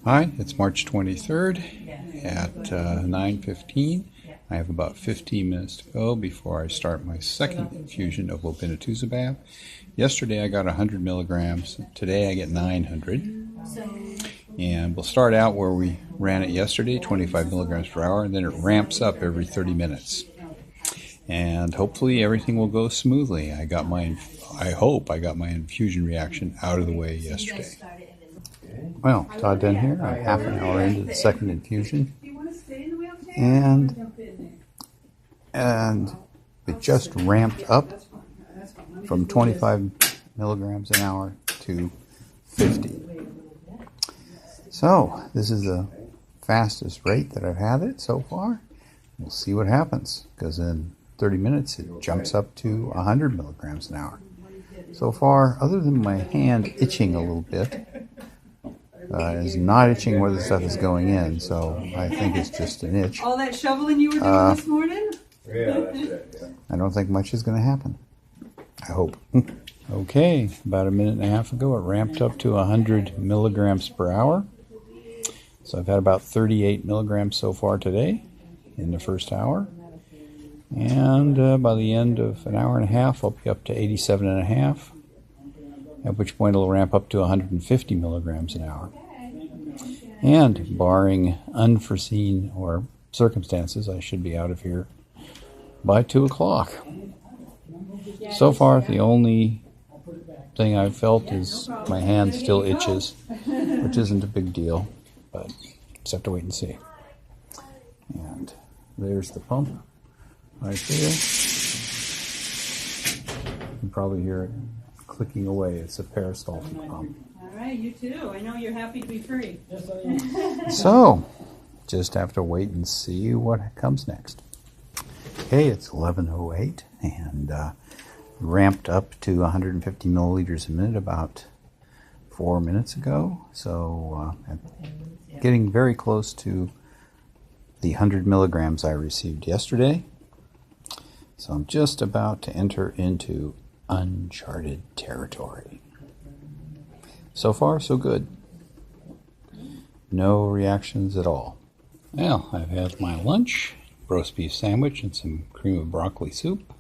Hi, it's March 23rd at 9:15. I have about 15 minutes to go before I start my second infusion of obinutuzumab. Yesterday I got 100 milligrams. Today I get 900. And we'll start out where we ran it yesterday, 25 milligrams per hour, and then it ramps up every 30 minutes. And hopefully everything will go smoothly. I hope I got my infusion reaction out of the way yesterday. Well, Todd Dunn here. I'm half an hour into the second infusion, and it just ramped up from 25 milligrams an hour to 50. So this is the fastest rate that I've had it so far. We'll see what happens, because in 30 minutes it jumps up to 100 milligrams an hour. So far, other than my hand itching a little bit, is not itching where the stuff is going in, so I think it's just an itch. All that shoveling you were doing this morning? Yeah, that's it. Yeah. I don't think much is going to happen. I hope. Okay, about a minute and a half ago it ramped up to 100 milligrams per hour. So I've had about 38 milligrams so far today in the first hour. And by the end of an hour and a half, I'll be up to 87 and a half. At which point it'll ramp up to 150 milligrams an hour. And barring unforeseen or circumstances, I should be out of here by 2 o'clock. So far, the only thing I've felt is my hand still itches, which isn't a big deal, but just have to wait and see. And there's the pump right there. You can probably hear it clicking away. It's a peristaltic pump. All right, you too. I know you're happy to be free. So, just have to wait and see what comes next. Okay, it's 11:08 and ramped up to 150 milliliters a minute about 4 minutes ago. So, getting very close to the 100 milligrams I received yesterday. So I'm just about to enter into uncharted territory. So far, so good. No reactions at all. Well, I've had my lunch, roast beef sandwich and some cream of broccoli soup,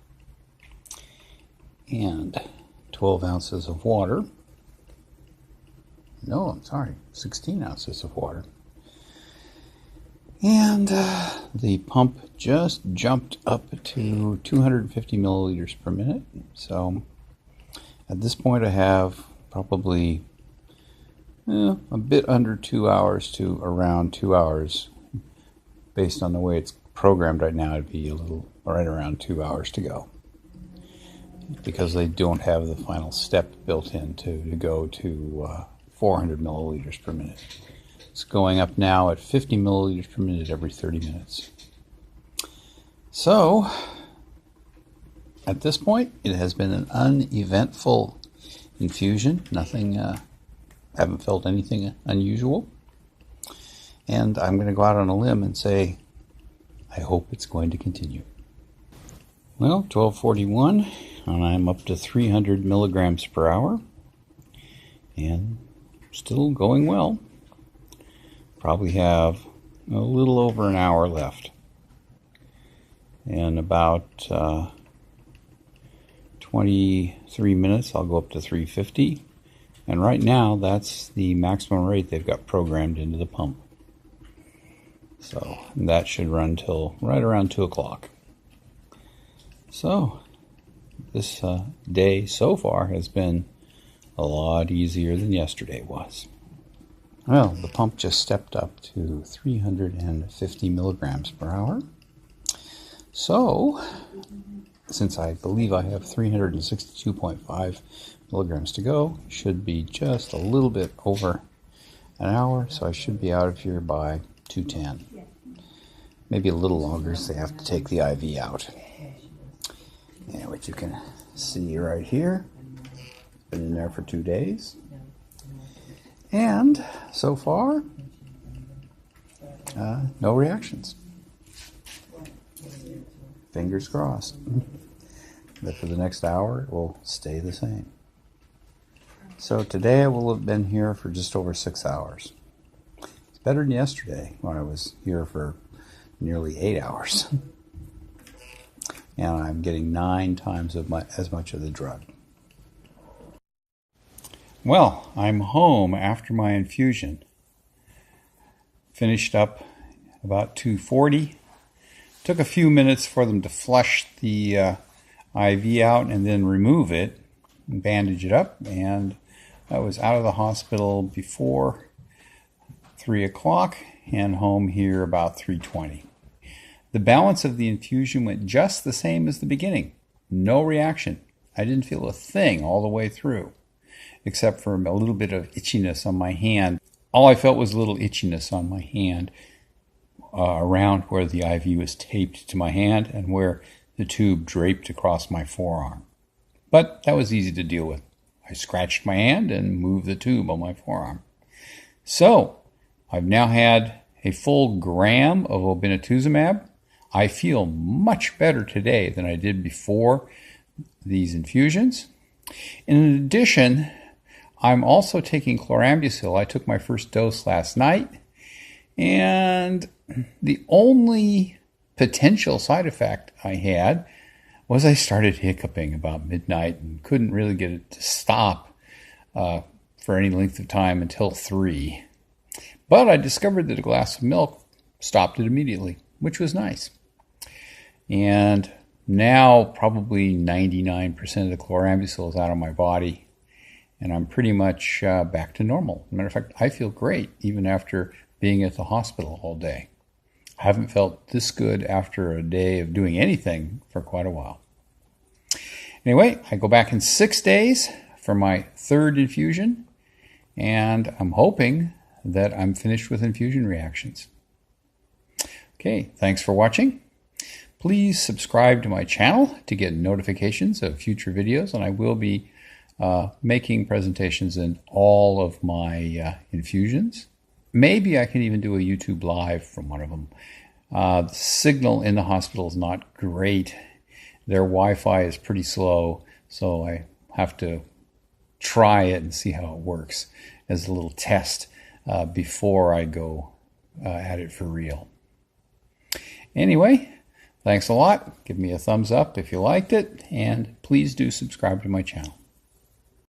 and 12 ounces of water. No, I'm sorry, 16 ounces of water. And the pump just jumped up to 250 milliliters per minute. So at this point I have probably a bit under 2 hours to around 2 hours. Based on the way it's programmed right now, it'd be a little right around 2 hours to go. Because they don't have the final step built in to go to 400 milliliters per minute. It's going up now at 50 milliliters per minute every 30 minutes. So, at this point, it has been an uneventful infusion. Nothing, haven't felt anything unusual. And I'm going to go out on a limb and say, I hope it's going to continue. Well, 12:41, and I'm up to 300 milligrams per hour. And still going well. Probably have a little over an hour left. In about 23 minutes, I'll go up to 350. And right now, that's the maximum rate they've got programmed into the pump. So that should run till right around 2 o'clock. So this day so far has been a lot easier than yesterday was. Well, the pump just stepped up to 350 milligrams per hour. So, since I believe I have 362.5 milligrams to go, it should be just a little bit over an hour, so I should be out of here by 2:10. Maybe a little longer, so they have to take the IV out. Yeah, which you can see right here. Been in there for 2 days. And so far, no reactions. Fingers crossed that for the next hour it will stay the same. So today I will have been here for just over 6 hours. It's better than yesterday when I was here for nearly 8 hours. And I'm getting 9 times as much of the drug. Well, I'm home after my infusion. Finished up about 2:40. Took a few minutes for them to flush the IV out and then remove it and bandage it up. And I was out of the hospital before 3 o'clock and home here about 3:20. The balance of the infusion went just the same as the beginning. No reaction. I didn't feel a thing all the way through, except for a little bit of itchiness on my hand. All I felt was a little itchiness on my hand around where the IV was taped to my hand and where the tube draped across my forearm. But that was easy to deal with. I scratched my hand and moved the tube on my forearm. So, I've now had a full gram of obinutuzumab. I feel much better today than I did before these infusions. In addition, I'm also taking chlorambucil. I took my first dose last night, and the only potential side effect I had was I started hiccuping about midnight and couldn't really get it to stop for any length of time until 3. But I discovered that a glass of milk stopped it immediately, which was nice. And now probably 99% of the chlorambucil is out of my body, and I'm pretty much back to normal. As a matter of fact, I feel great even after being at the hospital all day. I haven't felt this good after a day of doing anything for quite a while. Anyway, I go back in 6 days for my 3rd infusion, and I'm hoping that I'm finished with infusion reactions. Okay, thanks for watching. Please subscribe to my channel to get notifications of future videos, and I will be making presentations in all of my infusions. Maybe I can even do a YouTube live from one of them. The signal in the hospital is not great. Their Wi-Fi is pretty slow, so I have to try it and see how it works as a little test before I go at it for real. Anyway, thanks a lot. Give me a thumbs up if you liked it, and please do subscribe to my channel.